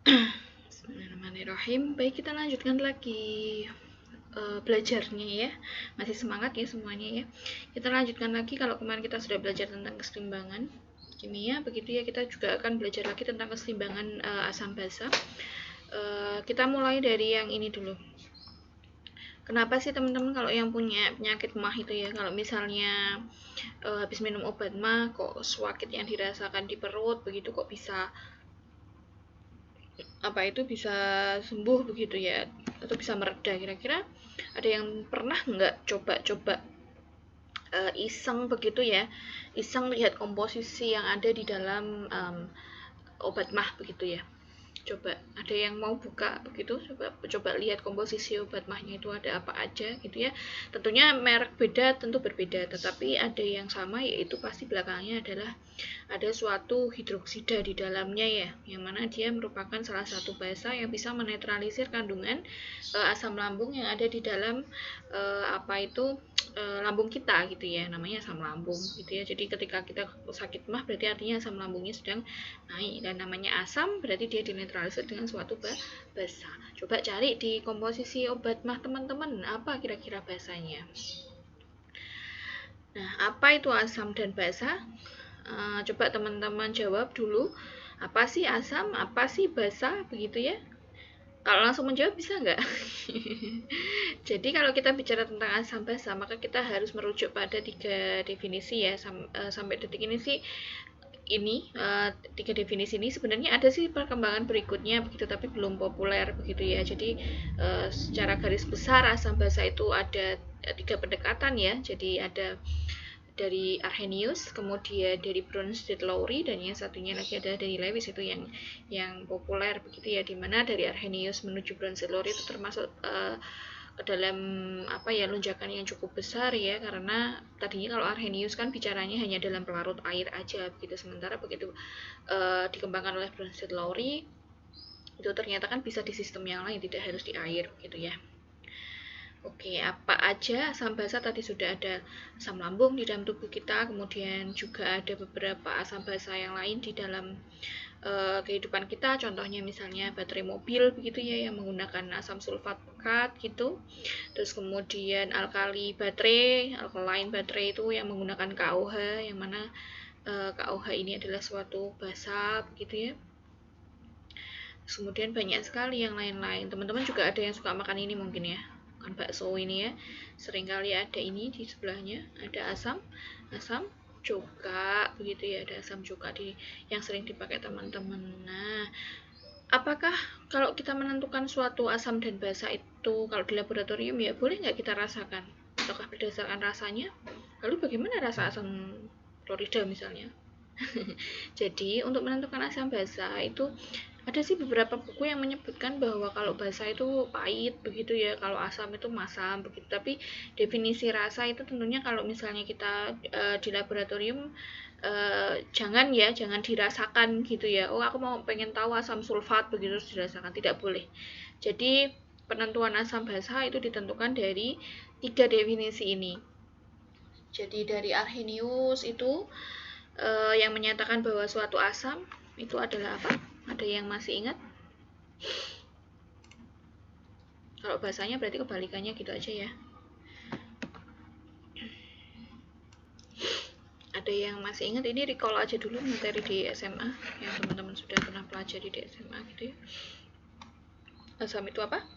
Bismillahirrahmanirrahim. Baik, kita lanjutkan lagi belajarnya ya. Masih semangat ya semuanya ya. Kita lanjutkan lagi. Kalau kemarin kita sudah belajar tentang keseimbangan kimia, begitu ya, kita juga akan belajar lagi tentang keseimbangan asam basa. Kita mulai dari yang ini dulu. Kenapa sih teman-teman kalau yang punya penyakit MAH itu ya, kalau misalnya habis minum obat MAH kok sakit yang dirasakan di perut begitu kok bisa bisa sembuh begitu ya, atau bisa mereda? Kira-kira ada yang pernah nggak coba-coba iseng begitu ya, iseng lihat komposisi yang ada di dalam obat MAH begitu ya? Coba ada yang mau buka begitu, coba lihat komposisi obat MAH-nya itu ada apa aja gitu ya. Tentunya merek beda, tentu berbeda, tetapi ada yang sama, yaitu pasti belakangnya adalah ada suatu hidroksida di dalamnya ya, yang mana dia merupakan salah satu basa yang bisa menetralisir kandungan asam lambung yang ada di dalam lambung kita gitu ya, namanya asam lambung gitu ya. Jadi ketika kita sakit MAH berarti artinya asam lambungnya sedang naik, dan namanya asam berarti dia dinetralisir dengan suatu basa. Coba cari di komposisi obat MAH teman-teman, apa kira-kira basanya. Nah, apa itu asam dan basa? Coba teman-teman jawab dulu, apa sih asam, apa sih basa begitu ya. Kalau langsung menjawab bisa nggak? Jadi kalau kita bicara tentang asam basa, maka kita harus merujuk pada 3 definisi ya. Sampai detik ini sih ini 3 definisi ini sebenarnya ada sih perkembangan berikutnya begitu, tapi belum populer begitu ya. Jadi secara garis besar asam basa itu ada 3 pendekatan ya. Jadi ada dari Arrhenius, kemudian dari Bronsted-Lowry, dan yang satunya lagi ada dari Lewis, itu yang populer begitu ya, dimana dari Arrhenius menuju Bronsted-Lowry itu termasuk ke dalam lonjakan yang cukup besar ya, karena tadinya kalau Arrhenius kan bicaranya hanya dalam pelarut air aja begitu, sementara begitu dikembangkan oleh Bronsted-Lowry itu ternyata kan bisa di sistem yang lain, tidak harus di air begitu ya. Oke, apa aja asam basa? Tadi sudah ada asam lambung di dalam tubuh kita, kemudian juga ada beberapa asam basa yang lain di dalam kehidupan kita. Contohnya misalnya baterai mobil begitu ya, yang menggunakan asam sulfat pekat gitu. Terus kemudian alkali baterai, alkaline baterai itu yang menggunakan KOH, yang mana KOH ini adalah suatu basa begitu ya. Kemudian banyak sekali yang lain-lain. Teman-teman juga ada yang suka makan ini mungkin ya, bakso ini ya, seringkali ada ini di sebelahnya, ada asam cuka begitu ya, ada asam cuka yang sering dipakai teman-teman. Nah, apakah kalau kita menentukan suatu asam dan basa itu kalau di laboratorium ya boleh nggak kita rasakan, ataukah berdasarkan rasanya? Lalu bagaimana rasa asam klorida misalnya? Jadi untuk menentukan asam basa itu ada sih beberapa buku yang menyebutkan bahwa kalau basa itu pahit begitu ya, kalau asam itu masam begitu. Tapi definisi rasa itu tentunya kalau misalnya kita di laboratorium jangan dirasakan gitu ya. Oh, aku mau pengen tahu asam sulfat begitu terus dirasakan, tidak boleh. Jadi penentuan asam basa itu ditentukan dari 3 definisi ini. Jadi dari Arrhenius itu yang menyatakan bahwa suatu asam itu adalah apa? Ada yang masih ingat? Kalau bahasanya berarti kebalikannya gitu aja ya. Ada yang masih ingat? Ini recall aja dulu materi di SMA yang teman-teman sudah pernah pelajari di SMA gitu ya. Asam itu apa?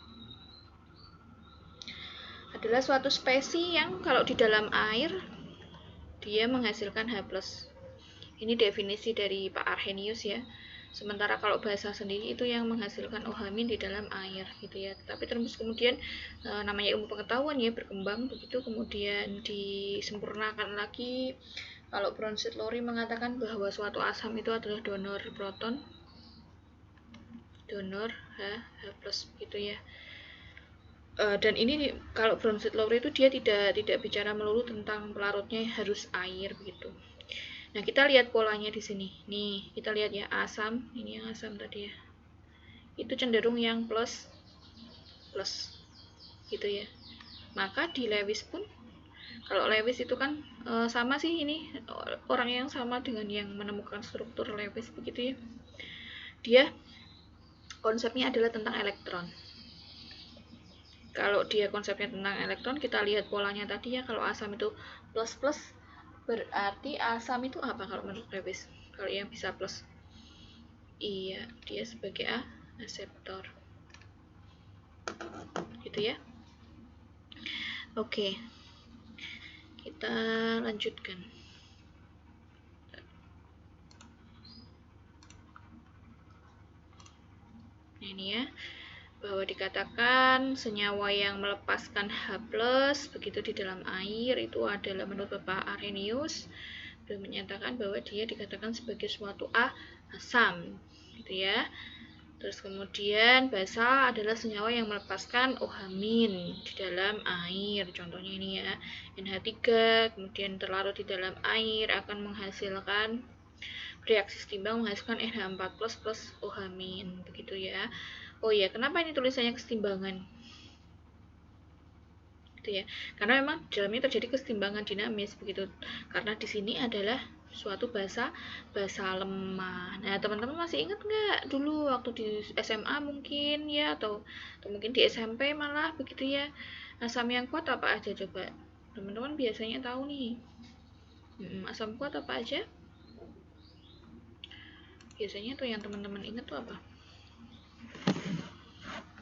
Adalah suatu spesies yang kalau di dalam air dia menghasilkan H+. Ini definisi dari Pak Arrhenius ya. Sementara kalau basa sendiri itu yang menghasilkan OH- di dalam air gitu ya. Tapi terus kemudian namanya ilmu pengetahuan ya, berkembang begitu, kemudian disempurnakan lagi. Kalau Bronsted-Lowry mengatakan bahwa suatu asam itu adalah donor proton, donor H+ gitu ya. Dan ini kalau Bronsted-Lowry itu dia tidak bicara melulu tentang pelarutnya harus air begitu. Nah, kita lihat polanya di sini. Nih, kita lihat ya, asam, ini yang asam tadi ya. Itu cenderung yang plus gitu ya. Maka di Lewis pun, kalau Lewis itu kan sama sih, ini orang yang sama dengan yang menemukan struktur Lewis begitu ya. Dia konsepnya adalah tentang elektron. Kalau dia konsepnya tentang elektron, kita lihat polanya tadi ya. Kalau asam itu plus plus, berarti asam itu apa kalau menurut Lewis? Kalau yang bisa plus, iya, dia sebagai aseptor, gitu ya. Oke, kita lanjutkan. Nah, ini ya, bahwa dikatakan senyawa yang melepaskan H+, begitu di dalam air itu adalah menurut Bapak Arrhenius, beliau menyatakan bahwa dia dikatakan sebagai suatu asam, gitu ya. Terus kemudian basa adalah senyawa yang melepaskan OH- di dalam air. Contohnya ini ya, NH3 kemudian terlarut di dalam air akan menghasilkan reaksi setimbang menghasilkan NH4+ plus OH-, begitu ya. Oh ya, kenapa ini tulisannya kesetimbangan? Gitu ya. Karena memang di dalamnya terjadi kesetimbangan dinamis begitu. Karena di sini adalah suatu basa lemah. Nah, teman-teman masih ingat nggak dulu waktu di SMA mungkin ya, atau mungkin di SMP malah begitu ya. Asam yang kuat apa aja coba? Teman-teman biasanya tahu nih. Asam kuat apa aja? Biasanya tuh yang teman-teman ingat tuh apa?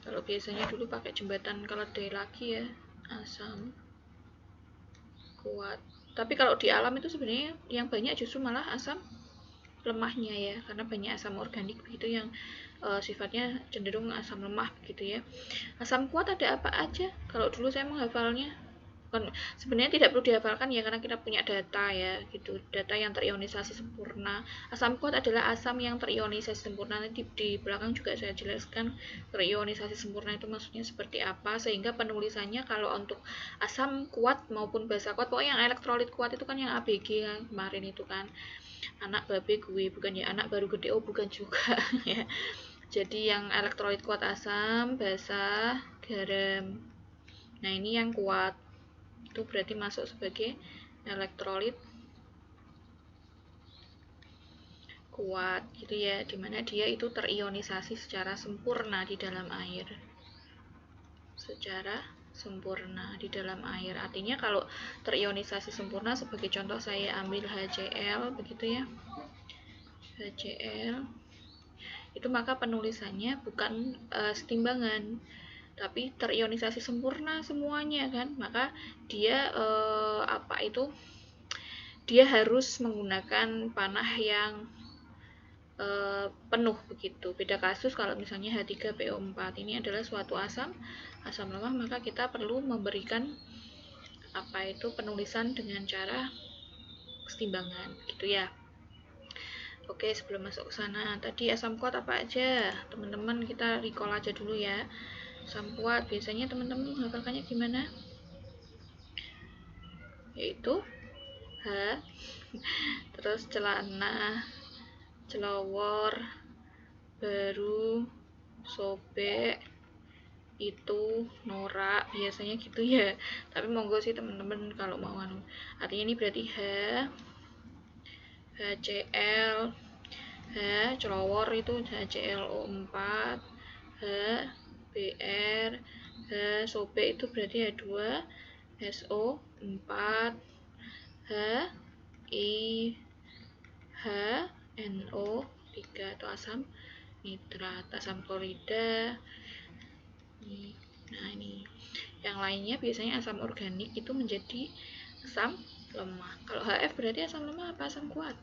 Kalau biasanya dulu pakai jembatan keledai lagi ya, asam kuat. Tapi kalau di alam itu sebenarnya yang banyak justru malah asam lemahnya ya, karena banyak asam organik begitu yang sifatnya cenderung asam lemah begitu ya. Asam kuat ada apa aja? Kalau dulu saya menghafalnya, sebenarnya tidak perlu dihafalkan ya, karena kita punya data ya gitu, data yang terionisasi sempurna. Asam kuat adalah asam yang terionisasi sempurna. Nanti di belakang juga saya jelaskan terionisasi sempurna itu maksudnya seperti apa, sehingga penulisannya kalau untuk asam kuat maupun basa kuat, pokoknya yang elektrolit kuat itu kan yang ABG kan kemarin itu kan, anak babe gue, bukan ya anak baru gede, oh bukan juga ya. Jadi yang elektrolit kuat asam, basa, garam. Nah ini yang kuat, itu berarti masuk sebagai elektrolit kuat gitu ya, dimana dia itu terionisasi secara sempurna di dalam air, secara sempurna di dalam air. Artinya kalau terionisasi sempurna, sebagai contoh saya ambil HCl begitu ya, HCl itu maka penulisannya bukan setimbangan, tapi terionisasi sempurna semuanya kan, maka dia dia harus menggunakan panah yang penuh begitu. Beda kasus kalau misalnya H3PO4 ini adalah suatu asam lemah, maka kita perlu memberikan penulisan dengan cara kesetimbangan gitu ya. Oke, sebelum masuk ke sana, tadi asam kuat apa aja? Teman-teman kita recall aja dulu ya. Asam kuat biasanya teman-teman menghafalkannya gimana? Yaitu H, terus celana, celowor, baru, sobek, itu norak, biasanya gitu ya. Tapi monggo sih teman-teman kalau mau artinya ini berarti HCl, celowor itu HClO4, HBr, sobek itu berarti H2, SO4, NO3 atau asam nitrat, asam klorida. Nah ini yang lainnya biasanya asam organik itu menjadi asam lemah. Kalau HF berarti asam lemah apa asam kuat?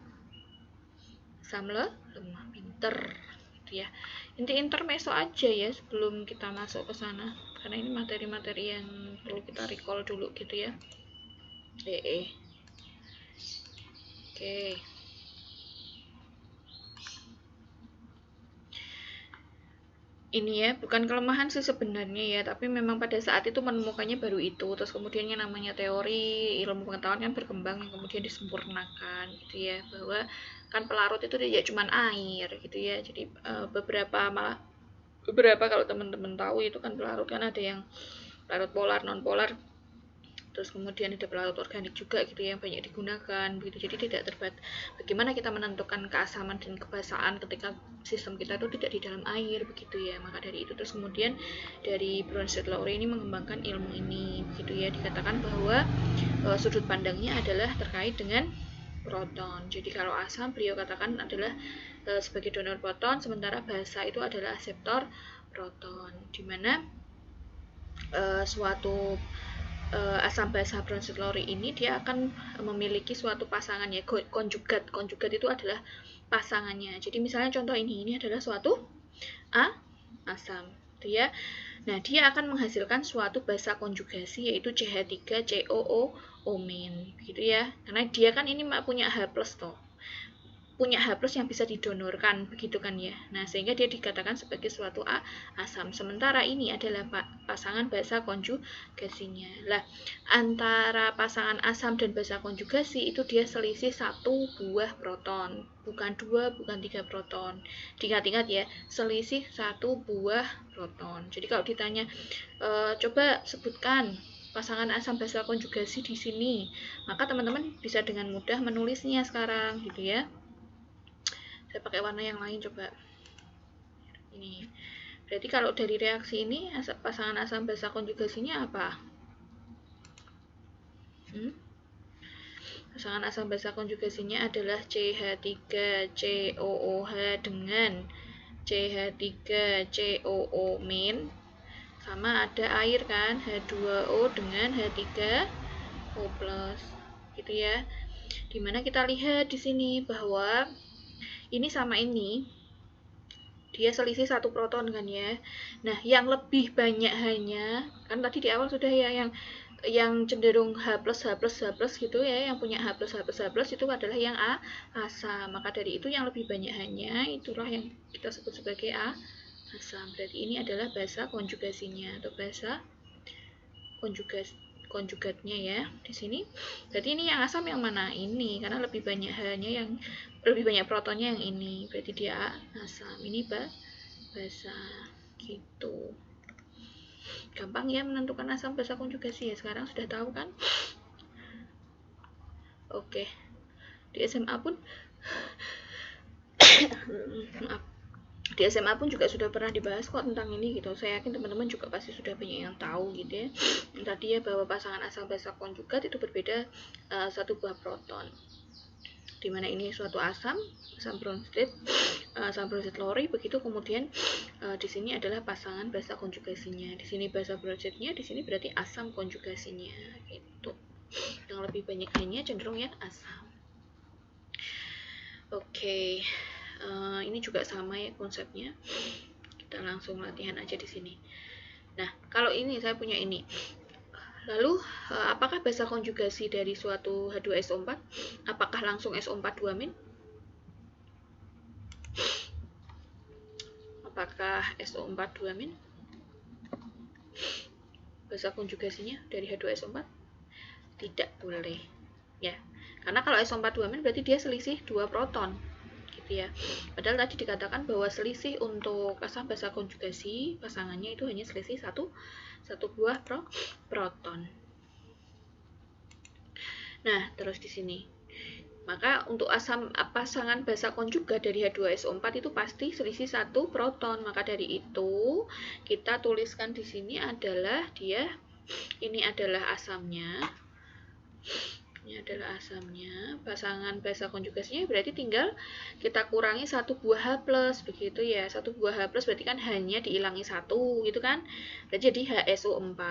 Asam lemah. Pinter gitu ya. Inti intermezzo aja ya sebelum kita masuk ke sana, karena ini materi-materi yang perlu kita recall dulu gitu ya. Oke. Ini ya, bukan kelemahan sih sebenarnya ya, tapi memang pada saat itu menemukannya baru itu. Terus kemudian yang namanya teori ilmu pengetahuan kan berkembang, yang kemudian disempurnakan gitu ya, bahwa kan pelarut itu tidak cuma air gitu ya. Jadi beberapa kalau teman-teman tahu itu kan pelarut kan ada yang pelarut polar, non polar, terus kemudian ada pelarut organik juga gitu yang banyak digunakan begitu. Jadi tidak terbatas bagaimana kita menentukan keasaman dan kebasaan ketika sistem kita itu tidak di dalam air begitu ya. Maka dari itu terus kemudian dari Bronsted-Lowry ini mengembangkan ilmu ini begitu ya, dikatakan bahwa sudut pandangnya adalah terkait dengan proton. Jadi kalau asam beliau katakan adalah sebagai donor proton, sementara basa itu adalah aseptor proton, di mana suatu asam basa Bronsted-Lowry ini dia akan memiliki suatu pasangan ya, konjugat. Konjugat itu adalah pasangannya. Jadi misalnya contoh ini adalah suatu asam, gitu ya. Nah, dia akan menghasilkan suatu basa konjugasi yaitu CH3COO-, gitu ya. Karena dia kan ini punya H+ toh. Punya H+ yang bisa didonorkan begitu kan ya. Nah, sehingga dia dikatakan sebagai suatu asam. Sementara ini adalah pasangan basa konjugasinya. Lah, antara pasangan asam dan basa konjugasi itu dia selisih 1 buah proton, bukan 2, bukan 3 proton. Diingat-ingat ya, selisih 1 buah proton. Jadi kalau ditanya coba sebutkan pasangan asam basa konjugasi di sini, maka teman-teman bisa dengan mudah menulisnya sekarang gitu ya. Saya pakai warna yang lain coba. Ini. Berarti kalau dari reaksi ini pasangan asam basa konjugasinya apa? Pasangan asam basa konjugasinya adalah CH3COOH dengan CH3COO- sama ada air kan, H2O dengan H3O+, gitu ya. Dimana kita lihat di sini bahwa ini sama ini dia selisih 1 proton kan ya. Nah, yang lebih banyak hanya kan tadi di awal sudah ya yang cenderung H+ gitu ya, yang punya H+ itu adalah yang asam. Maka dari itu yang lebih banyak hanya itulah yang kita sebut sebagai asam. Berarti ini adalah basa konjugasinya atau basa konjugatnya ya di sini. Berarti ini yang asam yang mana? Ini, karena lebih banyak hanya yang lebih banyak protonnya yang ini. Berarti dia asam. Ini basa gitu. Gampang ya menentukan asam basa konjugasi ya. Sekarang sudah tahu kan? Oke. Di SMA pun maaf. Di SMA pun juga sudah pernah dibahas kok tentang ini gitu. Saya yakin teman-teman juga pasti sudah banyak yang tahu gitu ya. Tadi ya bahwa pasangan asam basa konjugat itu berbeda 1 buah proton. Dimana ini suatu asam Bronsted-Lowry, begitu kemudian di sini adalah pasangan basa konjugasinya. Di sini basa Bronsted-nya, di sini berarti asam konjugasinya gitu. Yang lebih banyak hanya cenderung yang asam. Oke. Ini juga sama ya konsepnya. Kita langsung latihan aja di sini. Nah, kalau ini saya punya ini. Lalu, apakah basa konjugasi dari suatu H2SO4? Apakah langsung SO4 2-? Apakah SO4 2-? Basa konjugasinya dari H2SO4? Tidak boleh. Ya. Karena kalau SO4 2- berarti dia selisih 2 proton. Ya. Padahal tadi dikatakan bahwa selisih untuk asam basa konjugasi pasangannya itu hanya selisih 1 buah proton. Nah, terus di sini. Maka untuk pasangan basa konjugat dari H2SO4 itu pasti selisih 1 proton. Maka dari itu kita tuliskan di sini adalah ini adalah asamnya. Ini adalah asamnya, pasangan basa konjugasinya berarti tinggal kita kurangi 1 buah H+, begitu ya. 1 buah H+ berarti kan hanya diilangi 1 gitu kan. Berarti jadi HSO4.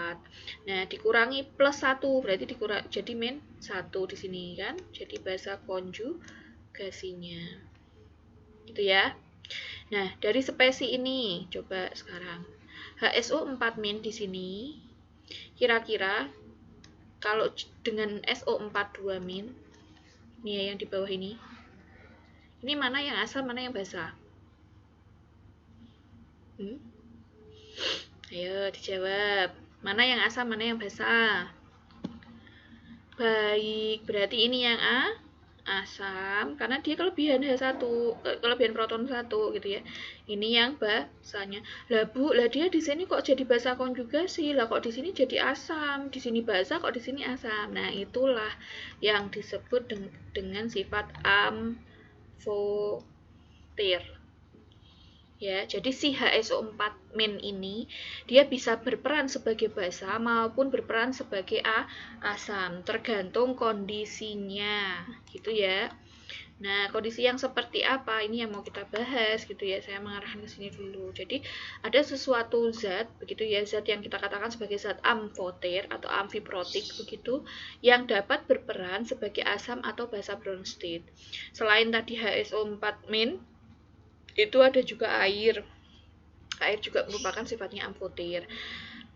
Nah, dikurangi plus 1 berarti jadi -1 di sini kan. Jadi basa konjugasinya. Gitu ya. Nah, dari spesi ini coba sekarang. HSO4- di sini kira-kira kalau dengan SO4 2-, nih ya yang di bawah ini mana yang asam, mana yang basa? Ayo dijawab. Mana yang asam, mana yang basa? Baik, berarti ini yang asam karena dia kelebihan H1, kelebihan proton 1 gitu ya. Ini yang basanya. Lah Bu, lah dia di sini kok jadi basa konjugasi? Lah kok di sini jadi asam? Di sini basa kok di sini asam. Nah, itulah yang disebut dengan sifat amfoter. Ya, jadi si HSO4- ini dia bisa berperan sebagai basa maupun berperan sebagai asam, tergantung kondisinya, gitu ya. Nah, kondisi yang seperti apa ini yang mau kita bahas gitu ya. Saya mengarahkan ke sini dulu. Jadi, ada sesuatu zat begitu ya, zat yang kita katakan sebagai zat amfoter atau amfiprotik begitu yang dapat berperan sebagai asam atau basa Bronsted. Selain tadi HSO4- itu ada juga air. Air juga merupakan sifatnya amfoter.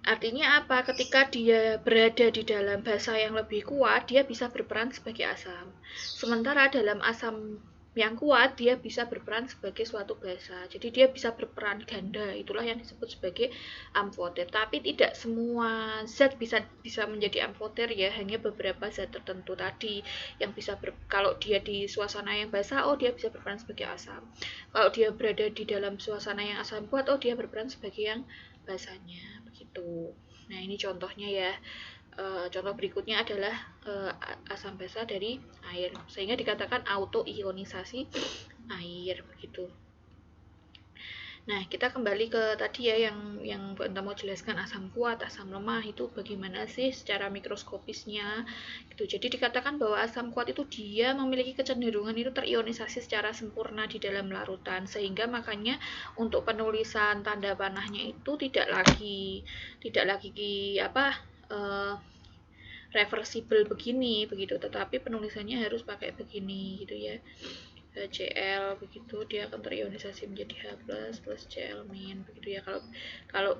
Artinya apa? Ketika dia berada di dalam basa yang lebih kuat, dia bisa berperan sebagai asam. Sementara dalam asam yang kuat, dia bisa berperan sebagai suatu basa. Jadi dia bisa berperan ganda. Itulah yang disebut sebagai amfoter. Tapi tidak semua zat bisa menjadi amfoter ya. Hanya beberapa zat tertentu tadi yang bisa kalau dia di suasana yang basa, oh dia bisa berperan sebagai asam. Kalau dia berada di dalam suasana yang asam kuat, oh dia berperan sebagai yang basanya begitu. Nah, ini contohnya ya. Contoh berikutnya adalah asam basa dari air, sehingga dikatakan autoionisasi air begitu. Nah, kita kembali ke tadi ya yang Bu Enta mau jelaskan asam kuat, asam lemah itu bagaimana sih secara mikroskopisnya gitu. Jadi dikatakan bahwa asam kuat itu dia memiliki kecenderungan itu terionisasi secara sempurna di dalam larutan, sehingga makanya untuk penulisan tanda panahnya itu tidak lagi reversible begini begitu, tetapi penulisannya harus pakai begini gitu ya. HCl begitu dia akan terionisasi menjadi H+ plus Cl- begitu ya. Kalau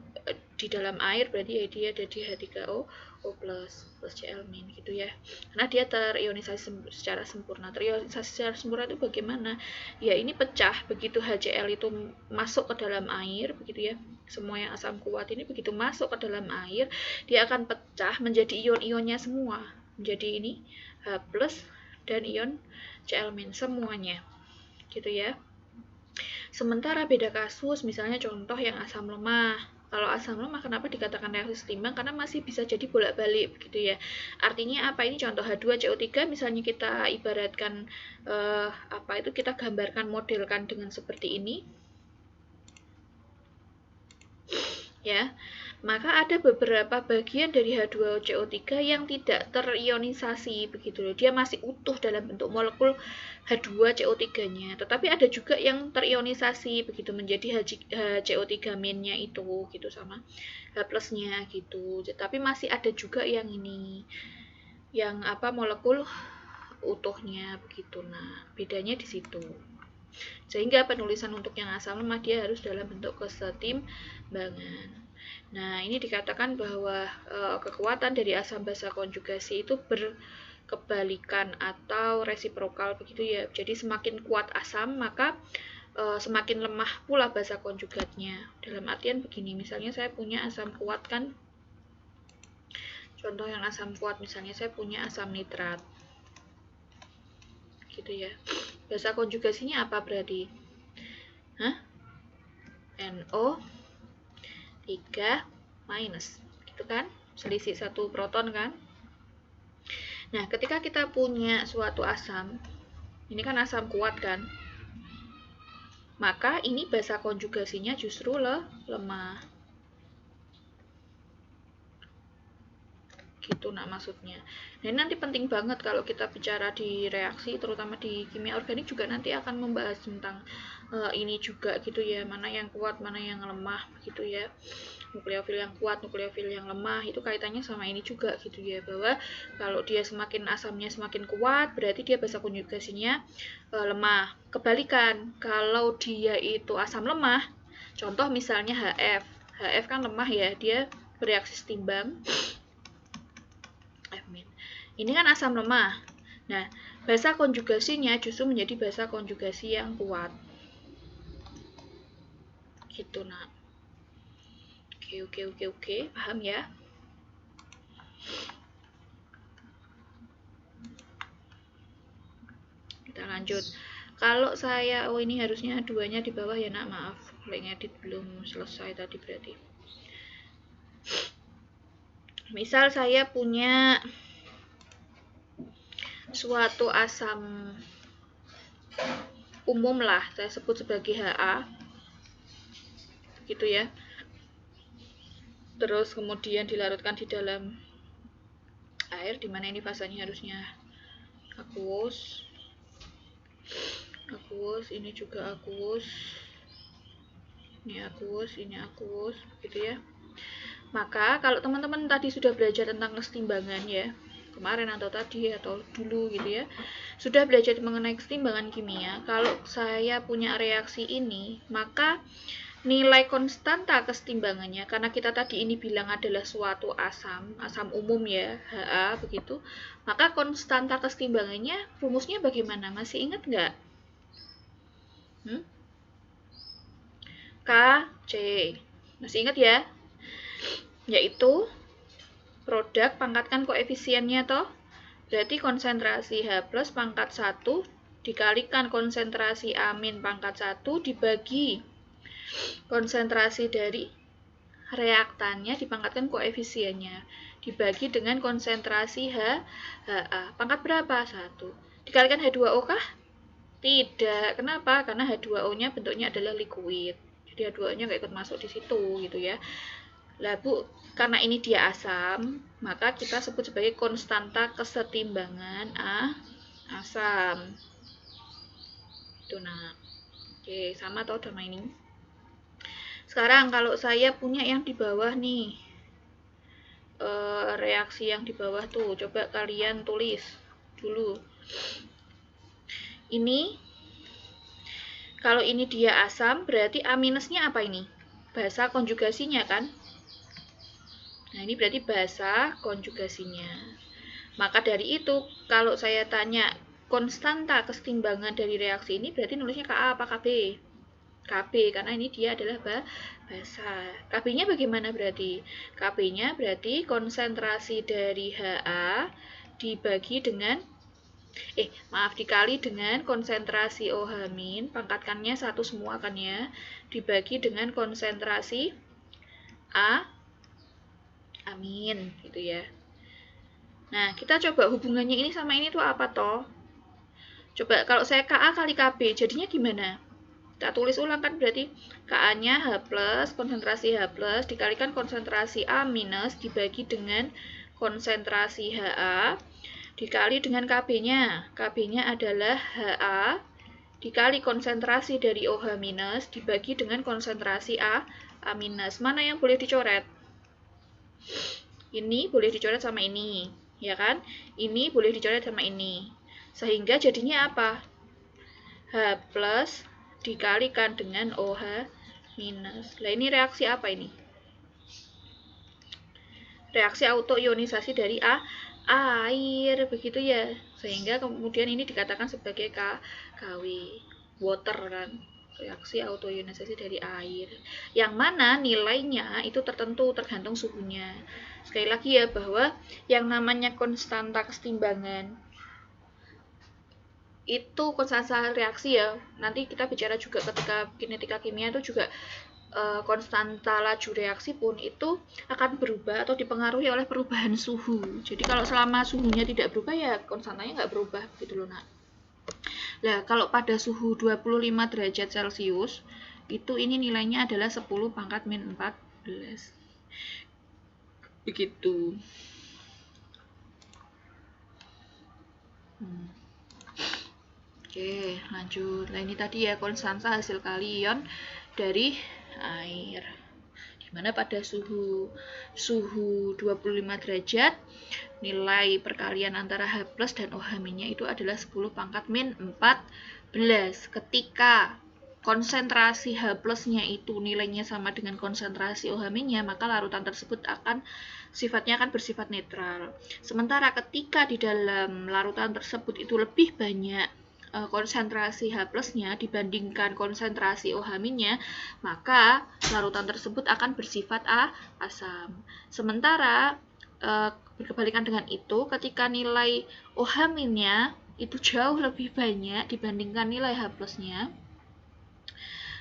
di dalam air berarti ya dia ada di H3O plus Cl- gitu ya. Karena dia terionisasi secara sempurna. Terionisasi secara sempurna itu bagaimana? Ya ini pecah begitu HCl itu masuk ke dalam air begitu ya. Semua yang asam kuat ini begitu masuk ke dalam air, dia akan pecah menjadi ion-ionnya semua. Menjadi ini H+ dan ion Cl- semuanya gitu ya. Sementara beda kasus misalnya contoh yang asam lemah. Kalau asam lemah kenapa dikatakan reaksi setimbang? Karena masih bisa jadi bolak-balik begitu ya. Artinya apa? Ini contoh H2CO3 misalnya kita ibaratkan kita gambarkan modelkan dengan seperti ini. Ya. Maka ada beberapa bagian dari H2CO3 yang tidak terionisasi begitu loh. Dia masih utuh dalam bentuk molekul H2CO3-nya. Tetapi ada juga yang terionisasi begitu menjadi HCO3-nya itu gitu sama H+-nya gitu. Tapi masih ada juga yang ini yang molekul utuhnya begitu. Nah, bedanya di situ. Sehingga penulisan untuk yang asam lemah dia harus dalam bentuk kesetimbangan. Nah, ini dikatakan bahwa kekuatan dari asam basa konjugasi itu berkebalikan atau resiprokal begitu ya. Jadi semakin kuat asam, maka semakin lemah pula basa konjugatnya. Dalam artian begini, misalnya saya punya asam kuat kan. Contoh yang asam kuat misalnya saya punya asam nitrat. Gitu ya. Basa konjugasinya apa berarti? NO 3 minus gitu kan, selisih 1 proton kan. Nah, ketika kita punya suatu asam, ini kan asam kuat kan, maka ini basa konjugasinya justru lemah gitu. Nah, maksudnya nah, ini nanti penting banget kalau kita bicara di reaksi, terutama di kimia organik juga nanti akan membahas tentang ini juga gitu ya, mana yang kuat, mana yang lemah gitu ya. Nukleofil yang kuat, nukleofil yang lemah itu kaitannya sama ini juga gitu ya, bahwa kalau dia semakin asamnya semakin kuat berarti dia basa konjugasinya lemah. Kebalikan, kalau dia itu asam lemah, contoh misalnya HF kan lemah ya, dia bereaksi setimbang. Ini kan asam lemah. Nah, basa konjugasinya justru menjadi basa konjugasi yang kuat. Gitu, nah. Oke, paham ya? Kita lanjut. Kalau saya, oh ini harusnya duanya di bawah ya nak, maaf. Ngedit belum selesai tadi berarti. Misal saya punya suatu asam umum lah, saya sebut sebagai HA. Gitu ya. Terus kemudian dilarutkan di dalam air, dimana ini fasanya harusnya aqueous, ini juga aqueous, ini aqueous, gitu ya. Maka kalau teman-teman tadi sudah belajar tentang kesetimbangan ya, kemarin atau tadi atau dulu gitu ya, sudah belajar mengenai kesetimbangan kimia. Kalau saya punya reaksi ini, maka nilai konstanta kesetimbangannya, karena kita tadi ini bilang adalah suatu asam umum ya, HA begitu, maka konstanta kesetimbangannya rumusnya bagaimana? Masih ingat nggak? KC. Masih ingat ya? Yaitu produk pangkatkan koefisiennya toh. Berarti konsentrasi H plus pangkat 1 dikalikan konsentrasi A min pangkat 1 dibagi konsentrasi dari reaktannya dipangkatkan koefisiennya dibagi dengan konsentrasi HA. Pangkat berapa? 1. Dikalikan H2O kah? Tidak. Kenapa? Karena H2O-nya bentuknya adalah liquid. Jadi H2O-nya nggak ikut masuk di situ gitu ya. Lah Bu, karena ini dia asam, maka kita sebut sebagai konstanta kesetimbangan asam. Itu nah. Oke, sama atau sama ini? Sekarang kalau saya punya yang di bawah nih, reaksi yang di bawah tuh, coba kalian tulis dulu. Ini, kalau ini dia asam, berarti A minusnya apa ini? Basa konjugasinya kan? Nah ini berarti basa konjugasinya. Maka dari itu, kalau saya tanya konstanta kesetimbangan dari reaksi ini, berarti nulisnya Ka apa Kb? KB, karena ini dia adalah basa. KB-nya bagaimana berarti? KB-nya berarti konsentrasi dari HA dibagi dengan dikali dengan konsentrasi OH- pangkatkannya 1 semua kan ya, dibagi dengan konsentrasi amin gitu ya. Nah, kita coba hubungannya ini sama ini tuh apa toh? Coba kalau saya Ka kali KB, jadinya gimana? Kita tulis ulang kan, berarti Ka-nya H+, konsentrasi H+, dikalikan konsentrasi A- dibagi dengan konsentrasi HA, dikali dengan Kb-nya. Kb-nya adalah HA, dikali konsentrasi dari OH- dibagi dengan konsentrasi A-. Mana yang boleh dicoret? Ini boleh dicoret sama ini, ya kan? Ini boleh dicoret sama ini. Sehingga jadinya apa? H+ dikalikan dengan OH-. Nah, ini reaksi apa ini? Reaksi autoionisasi dari air, begitu ya. Sehingga kemudian ini dikatakan sebagai KW, water kan. Reaksi autoionisasi dari air. Yang mana nilainya itu tertentu tergantung suhunya. Sekali lagi ya, bahwa yang namanya konstanta kesetimbangan itu konstanta reaksi ya. Nanti kita bicara juga ketika kinetika kimia itu juga konstanta laju reaksi pun itu akan berubah atau dipengaruhi oleh perubahan suhu. Jadi kalau selama suhunya tidak berubah ya konstantanya nggak berubah gitu loh nak. Nah, kalau pada suhu 25 derajat Celcius itu ini nilainya adalah 10 pangkat min 14. Begitu. Oke, lanjut. Nah, ini tadi ya konstanta hasil kalion dari air. Dimana pada suhu 25 derajat nilai perkalian antara H+ dan OH- itu adalah 10 pangkat min 14. Ketika konsentrasi H+-nya itu nilainya sama dengan konsentrasi OH-nya, maka larutan tersebut sifatnya akan bersifat netral. Sementara ketika di dalam larutan tersebut itu lebih banyak konsentrasi H+-nya dibandingkan konsentrasi OH-nya, maka larutan tersebut akan bersifat asam. Sementara berkebalikan dengan itu, ketika nilai OH-nya itu jauh lebih banyak dibandingkan nilai H plusnya,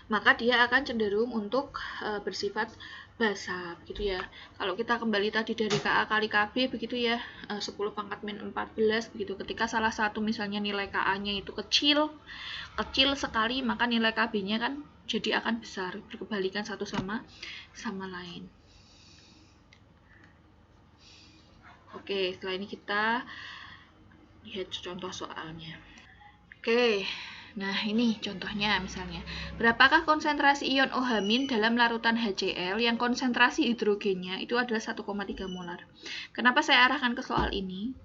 maka dia akan cenderung untuk bersifat basa gitu ya. Kalau kita kembali tadi dari KA kali KB begitu ya, 10 pangkat min 14 begitu. Ketika salah satu misalnya nilai KA-nya itu kecil sekali, maka nilai KB-nya kan jadi akan besar, berkebalikan satu sama lain. Oke, setelah ini kita lihat contoh soalnya. Oke, nah ini contohnya misalnya. Berapakah konsentrasi ion OH- dalam larutan HCl yang konsentrasi hidrogennya itu adalah 1,3 molar? Kenapa saya arahkan ke soal ini?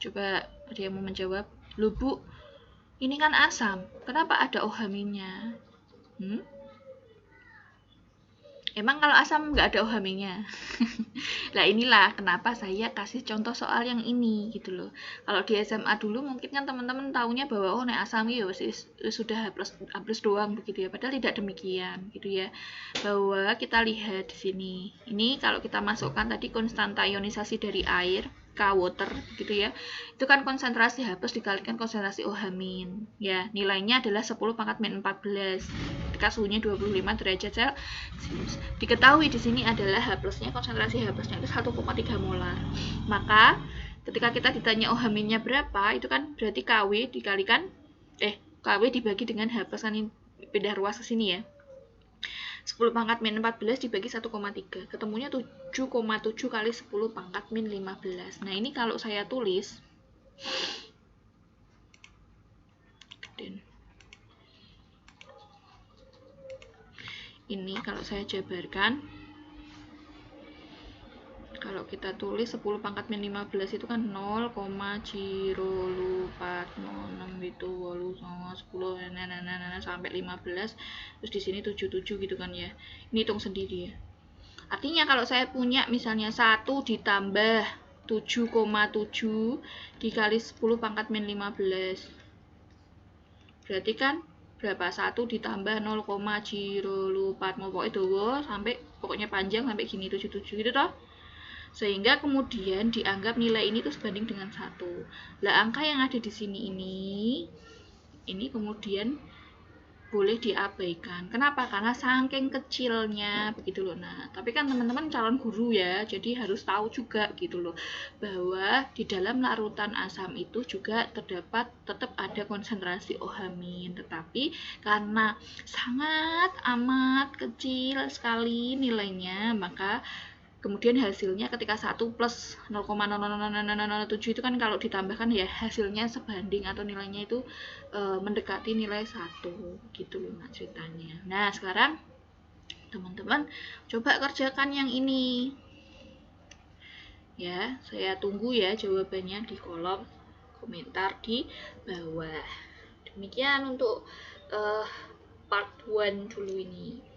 Coba ada yang mau menjawab? Loh Bu, ini kan asam. Kenapa ada OH-nya? Emang kalau asam nggak ada OH-nya? Nah inilah kenapa saya kasih contoh soal yang ini gitu loh. Kalau di SMA dulu mungkin kan teman-teman taunya bahwa oh nek asam ya sudah A plus doang begitu ya. Padahal tidak demikian gitu ya. Bahwa kita lihat di sini. Ini kalau kita masukkan tadi konstanta ionisasi dari air K water gitu ya. Itu kan konsentrasi H plus dikalikan konsentrasi OH-. Ya, nilainya adalah 10 pangkat min 14. Ketika suhunya 25 derajat Celcius. Diketahui di sini adalah H plusnya, konsentrasi H plusnya itu 1,3 molar. Maka ketika kita ditanya OH-nya berapa, itu kan berarti KW dikalikan KW dibagi dengan H plus, kan pindah ruas ke sini ya. 10 pangkat min 14 dibagi 1,3, ketemunya 7,7 kali 10 pangkat min 15. Nah ini kalau saya tulis ini, kalau saya jabarkan, kalau kita tulis 10 pangkat min 15 itu kan 0,0406 gitu, 8, 10 sampai 15, terus di sini 77 gitu kan ya. Ini hitung sendiri ya. Artinya kalau saya punya misalnya 1 ditambah 7,7 dikali 10 pangkat min 15, berarti kan berapa? 1 ditambah 0,04, mau pokoknya dowo sampai pokoknya panjang sampai gini 77 gitu toh. Sehingga kemudian dianggap nilai ini tuh sebanding dengan 1. Lah angka yang ada di sini ini kemudian boleh diabaikan. Kenapa? Karena saking kecilnya begitu loh. Nah, tapi kan teman-teman calon guru ya, jadi harus tahu juga gitu loh bahwa di dalam larutan asam itu juga tetap ada konsentrasi OH-, tetapi karena sangat amat kecil sekali nilainya, maka kemudian hasilnya ketika 1 plus 0,00007 itu kan kalau ditambahkan ya hasilnya sebanding atau nilainya itu mendekati nilai 1 gitu loh ceritanya. Nah sekarang teman-teman coba kerjakan yang ini ya, saya tunggu ya jawabannya di kolom komentar di bawah. Demikian untuk part 1 dulu ini.